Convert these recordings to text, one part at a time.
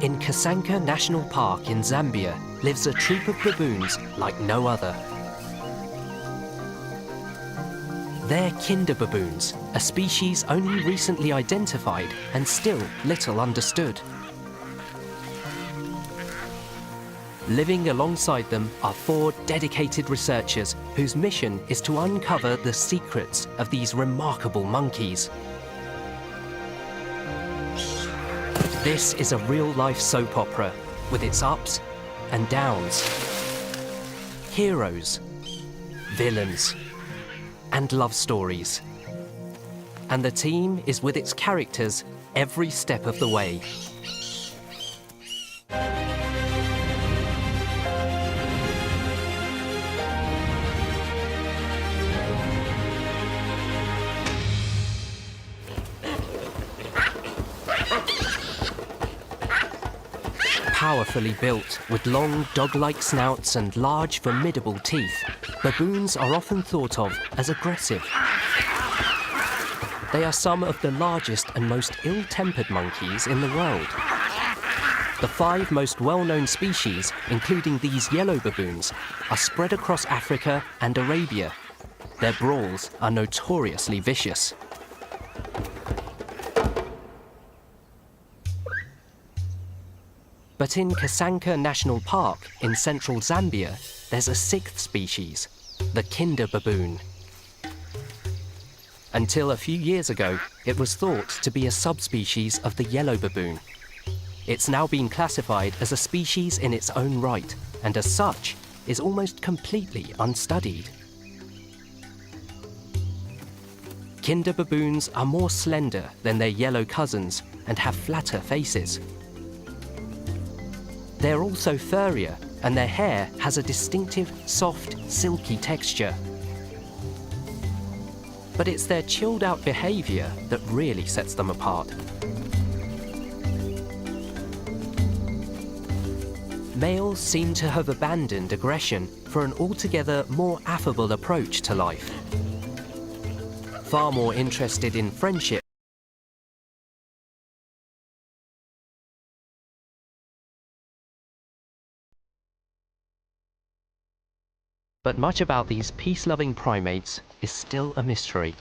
In Kasanka National Park in Zambia lives a troop of baboons like no other. They're kinder baboons, a species only recently identified and still little understood. Living alongside them are 4 dedicated researchers whose mission is to uncover the secrets of these remarkable monkeys. This is a real-life soap opera with its ups and downs, heroes, villains, and love stories. And the team is with its characters every step of the way. Powerfully built, with long dog-like snouts and large, formidable teeth, baboons are often thought of as aggressive. They are some of the largest and most ill-tempered monkeys in the world. The 5 most well-known species, including these yellow baboons, are spread across Africa and Arabia. Their brawls are notoriously vicious. But in Kasanka National Park in central Zambia, there's a 6th species, the kinder baboon. Until a few years ago, it was thought to be a subspecies of the yellow baboon. It's now been classified as a species in its own right, and as such, is almost completely unstudied. Kinder baboons are more slender than their yellow cousins and have flatter faces. They're also furrier, and their hair has a distinctive, soft, silky texture. But it's their chilled-out behavior that really sets them apart. Males seem to have abandoned aggression for an altogether more affable approach to life. Far more interested in friendship but much about these peace-loving primates is still a mystery.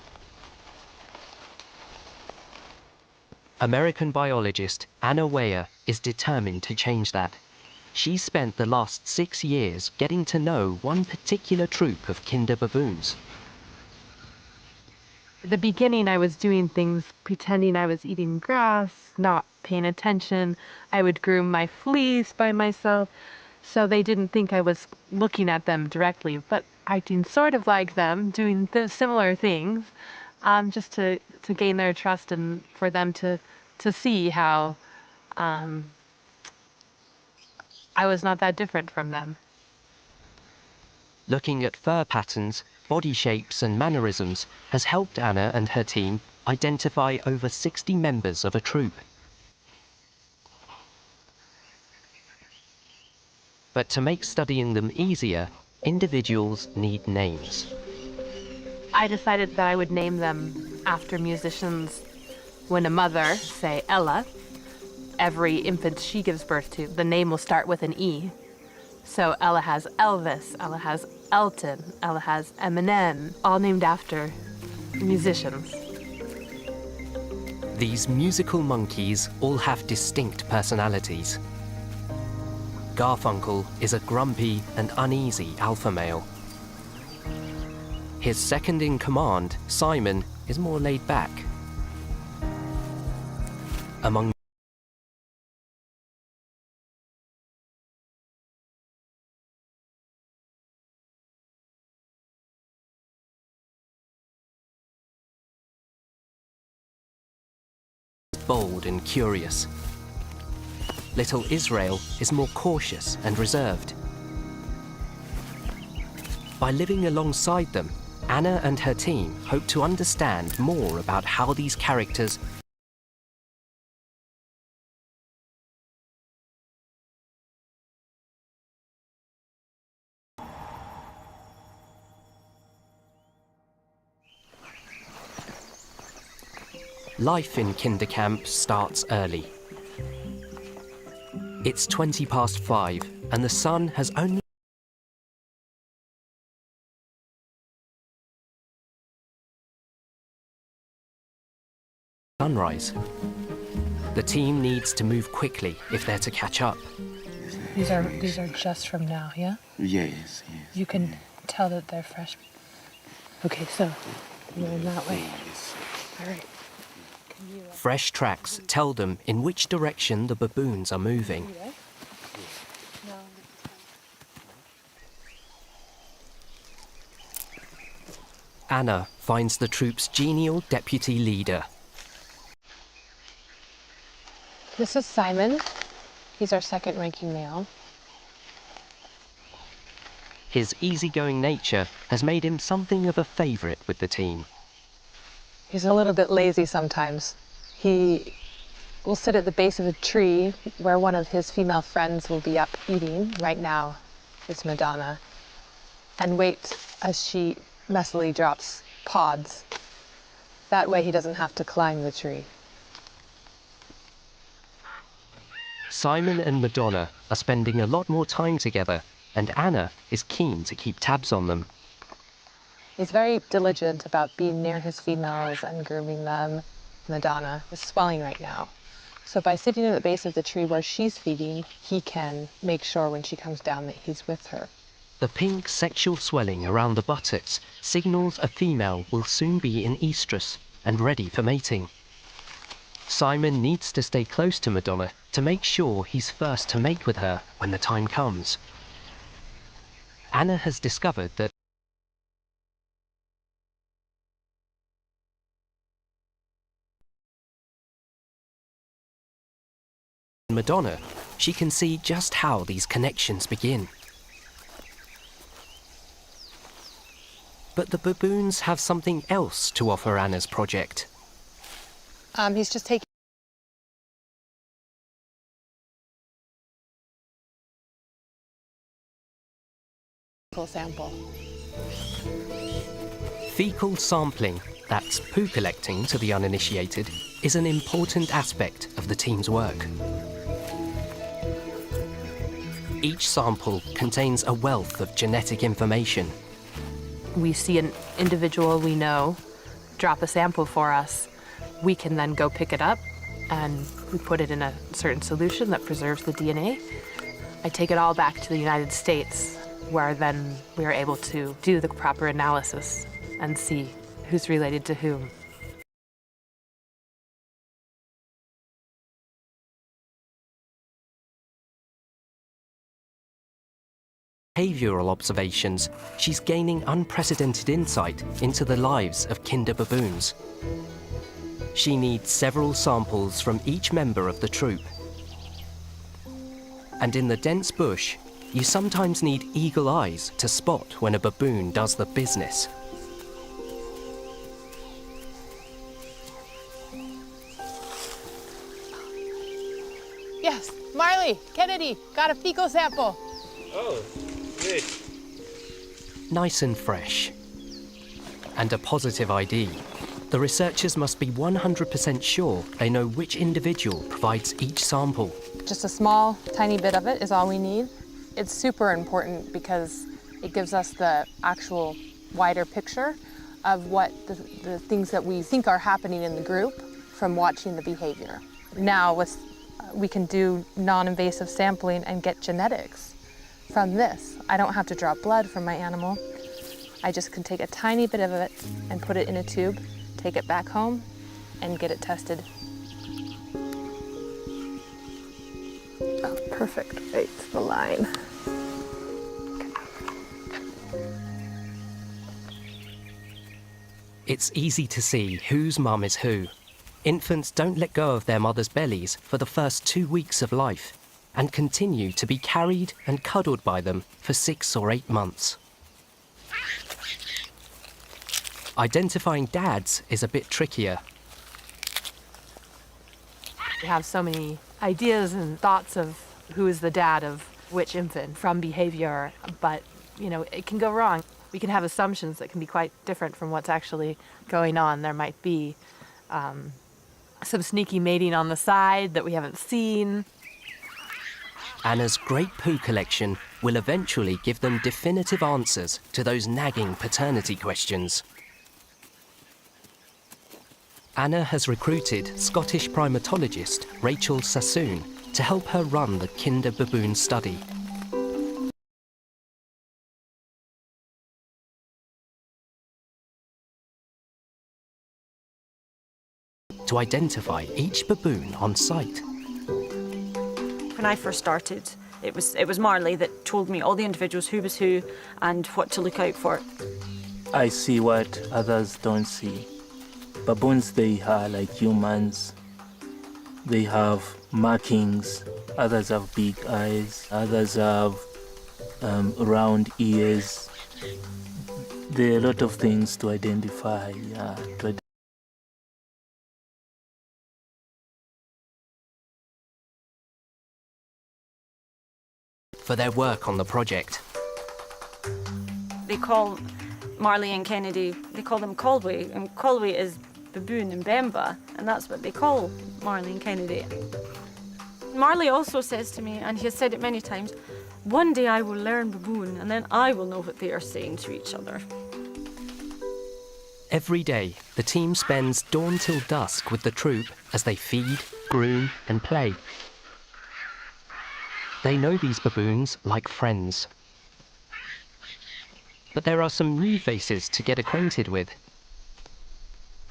American biologist Anna Weyer is determined to change that. She spent the last 6 years getting to know one particular troop of kinder baboons. At the beginning, I was doing things pretending I was eating grass, not paying attention. I would groom my fleas by myself, so they didn't think I was looking at them directly, but acting sort of like them, doing similar things, just to gain their trust and for them to see how I was not that different from them. Looking at fur patterns, body shapes and mannerisms has helped Anna and her team identify over 60 members of a troop. But to make studying them easier, individuals need names. I decided that I would name them after musicians. When a mother, say Ella, every infant she gives birth to, the name will start with an E. So Ella has Elvis, Ella has Elton, Ella has Eminem, all named after musicians. These musical monkeys all have distinct personalities. Garfunkel is a grumpy and uneasy alpha male. His second-in-command, Simon, is more laid back. Among bold and curious. Little Israel is more cautious and reserved. By living alongside them, Anna and her team hope to understand more about how these characters Life in Kindercamp starts early. It's 5:20 and the sun has only sunrise. The team needs to move quickly if they're to catch up. These are just from now, yeah? Yes. You can tell that they're fresh. Okay, so you're in that way. All right. Fresh tracks tell them in which direction the baboons are moving. Anna finds the troop's genial deputy leader. This is Simon. He's our second-ranking male. His easygoing nature has made him something of a favourite with the team. He's a little bit lazy sometimes. He will sit at the base of a tree where one of his female friends will be up eating. Right now, it's Madonna. And wait as she messily drops pods. That way he doesn't have to climb the tree. Simon and Madonna are spending a lot more time together, and Anna is keen to keep tabs on them. He's very diligent about being near his females and grooming them. Madonna is swelling right now. So by sitting at the base of the tree where she's feeding, he can make sure when she comes down that he's with her. The pink sexual swelling around the buttocks signals a female will soon be in estrus and ready for mating. Simon needs to stay close to Madonna to make sure he's first to mate with her when the time comes. Anna has discovered that Madonna, she can see just how these connections begin. But the baboons have something else to offer Anna's project. He's just taking a sample. Fecal sampling, that's poo collecting to the uninitiated, is an important aspect of the team's work. Each sample contains a wealth of genetic information. We see an individual we know drop a sample for us. We can then go pick it up and we put it in a certain solution that preserves the DNA. I take it all back to the United States, where then we are able to do the proper analysis and see who's related to whom. Behavioural observations, she's gaining unprecedented insight into the lives of kinder baboons. She needs several samples from each member of the troop. And in the dense bush, you sometimes need eagle eyes to spot when a baboon does the business. Yes, Marley, Kennedy, got a fecal sample. Oh, great. Nice and fresh. And a positive ID. The researchers must be 100% sure they know which individual provides each sample. Just a small, tiny bit of it is all we need. It's super important because it gives us the actual wider picture of what the things that we think are happening in the group from watching the behavior. Now we can do non-invasive sampling and get genetics from this. I don't have to draw blood from my animal. I just can take a tiny bit of it and put it in a tube, take it back home, and get it tested. Oh, perfect. Right to the line. It's easy to see whose mum is who. Infants don't let go of their mothers' bellies for the first 2 weeks of life and continue to be carried and cuddled by them for 6 or 8 months. Identifying dads is a bit trickier. We have so many ideas and thoughts of who is the dad of which infant from behavior, but it can go wrong. We can have assumptions that can be quite different from what's actually going on. There might be some sneaky mating on the side that we haven't seen. Anna's great poo collection will eventually give them definitive answers to those nagging paternity questions. Anna has recruited Scottish primatologist Rachel Sassoon to help her run the Kinder baboon study. To identify each baboon on site. When I first started, it was Marley that told me all the individuals, who was who, and what to look out for. I see what others don't see. Baboons, they are like humans. They have markings. Others have big eyes. Others have round ears. There are a lot of things to identify. For their work on the project. They call Marley and Kennedy, they call them Colway, and Colway is baboon in Bemba, and that's what they call Marley and Kennedy. Marley also says to me, and he has said it many times, one day I will learn baboon, and then I will know what they are saying to each other. Every day, the team spends dawn till dusk with the troop as they feed, groom, and play. They know these baboons like friends. But there are some new faces to get acquainted with.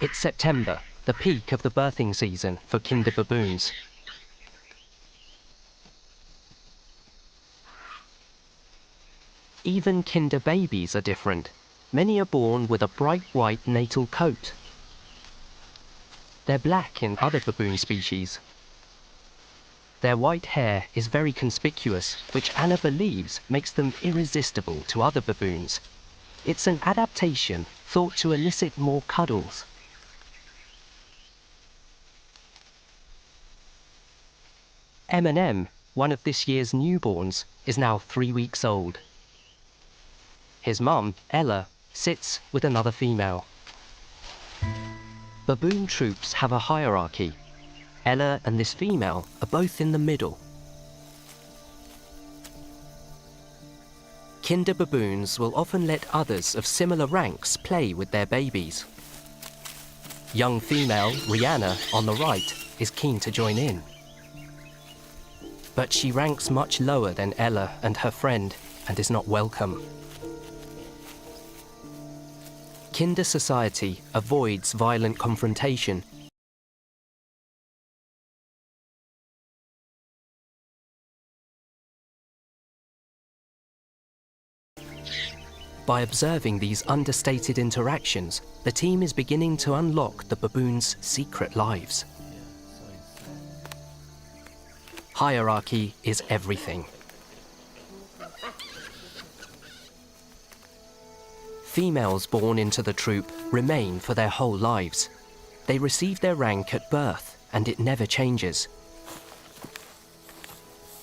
It's September, the peak of the birthing season for Kinder baboons. Even Kinder babies are different. Many are born with a bright white natal coat. They're black in other baboon species. Their white hair is very conspicuous, which Anna believes makes them irresistible to other baboons. It's an adaptation thought to elicit more cuddles. M&M, one of this year's newborns, is now 3 weeks old. His mum, Ella, sits with another female. Baboon troops have a hierarchy. Ella and this female are both in the middle. Kinder baboons will often let others of similar ranks play with their babies. Young female Rihanna on the right is keen to join in. But she ranks much lower than Ella and her friend and is not welcome. Kinder society avoids violent confrontation. By observing these understated interactions, the team is beginning to unlock the baboons' secret lives. Hierarchy is everything. Females born into the troop remain for their whole lives. They receive their rank at birth, and it never changes.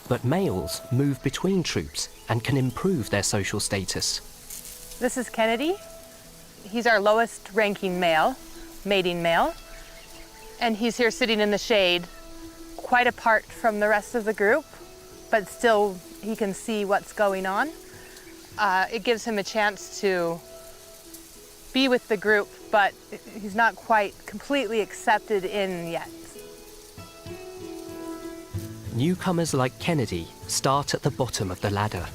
But males move between troops and can improve their social status. This is Kennedy. He's our lowest ranking male, mating male. And he's here sitting in the shade, quite apart from the rest of the group, but still he can see what's going on. It gives him a chance to be with the group, but he's not quite completely accepted in yet. Newcomers like Kennedy start at the bottom of the ladder.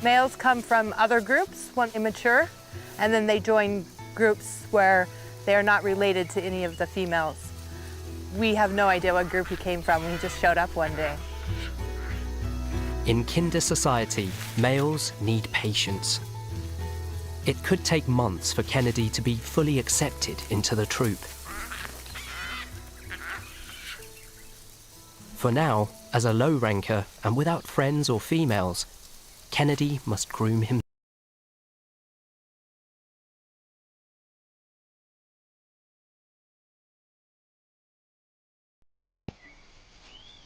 Males come from other groups, when immature, and then they join groups where they are not related to any of the females. We have no idea what group he came from. He just showed up one day. In Kinder society, males need patience. It could take months for Kennedy to be fully accepted into the troop. For now, as a low ranker and without friends or females, Kennedy must groom him.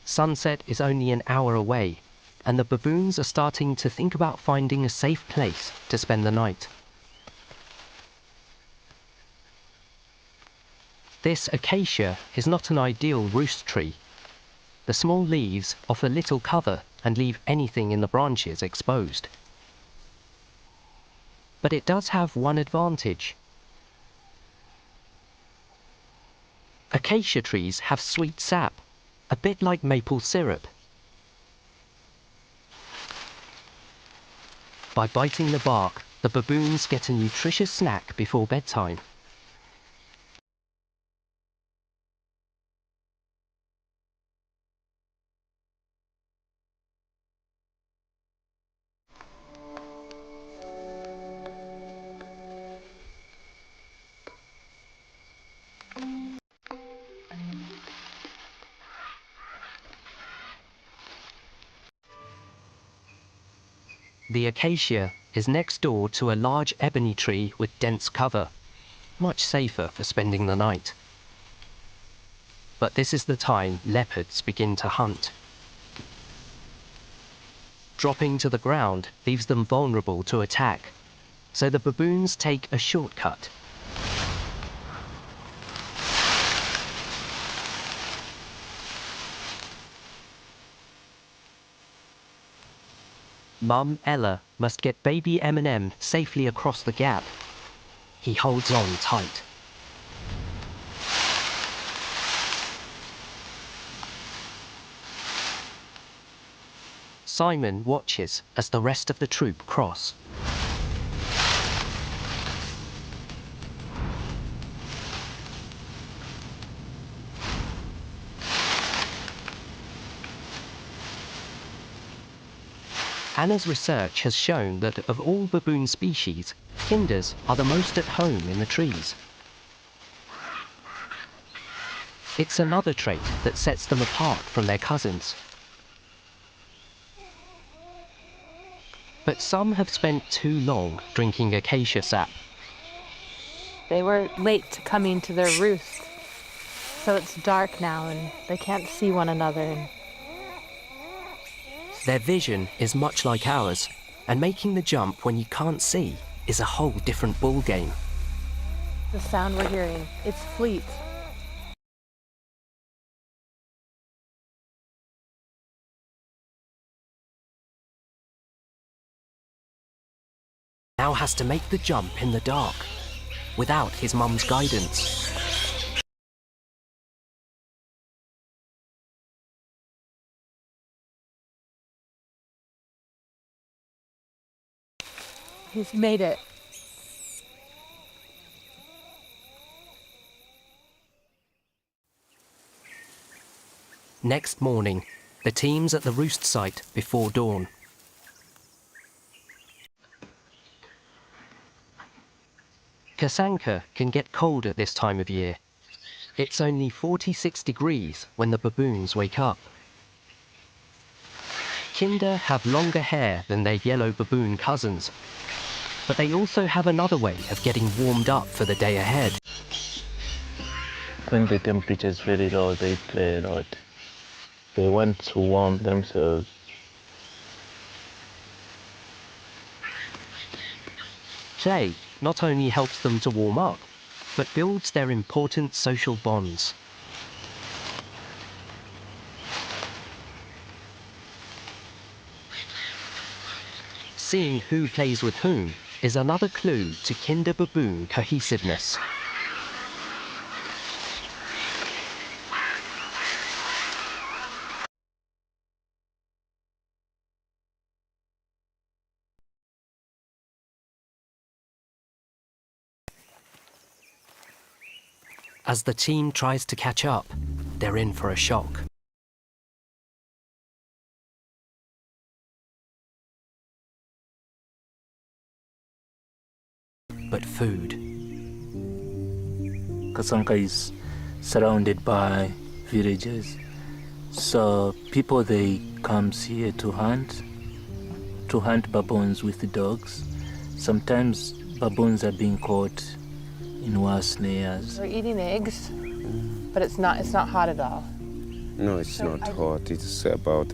Sunset is only an hour away, and the baboons are starting to think about finding a safe place to spend the night. This acacia is not an ideal roost tree. The small leaves offer little cover and leave anything in the branches exposed. But it does have one advantage. Acacia trees have sweet sap, a bit like maple syrup. By biting the bark, the baboons get a nutritious snack before bedtime. The acacia is next door to a large ebony tree with dense cover, much safer for spending the night. But this is the time leopards begin to hunt. Dropping to the ground leaves them vulnerable to attack, so the baboons take a shortcut. Mum Ella must get baby M&M safely across the gap. He holds on tight. Simon watches as the rest of the troop cross. Anna's research has shown that of all baboon species, kinders are the most at home in the trees. It's another trait that sets them apart from their cousins. But some have spent too long drinking acacia sap. They were late to coming to their roost, so it's dark now and they can't see one another. Their vision is much like ours, and making the jump when you can't see is a whole different ballgame. The sound we're hearing, it's fleet. Now has to make the jump in the dark, without his mum's guidance. He's made it. Next morning, the team's at the roost site before dawn. Kasanka can get cold at this time of year. It's only 46 degrees when the baboons wake up. Kinder have longer hair than their yellow baboon cousins, but they also have another way of getting warmed up for the day ahead. When the temperature is very low, they play a lot. They want to warm themselves. Play not only helps them to warm up, but builds their important social bonds. Seeing who plays with whom is another clue to kinder baboon cohesiveness. As the team tries to catch up, they're in for a shock. But food. Kasanka is surrounded by villages, so people they comes here to hunt baboons with the dogs. Sometimes baboons are being caught in worse snares. We're eating eggs, but it's not hot at all. No, it's not hot. It's about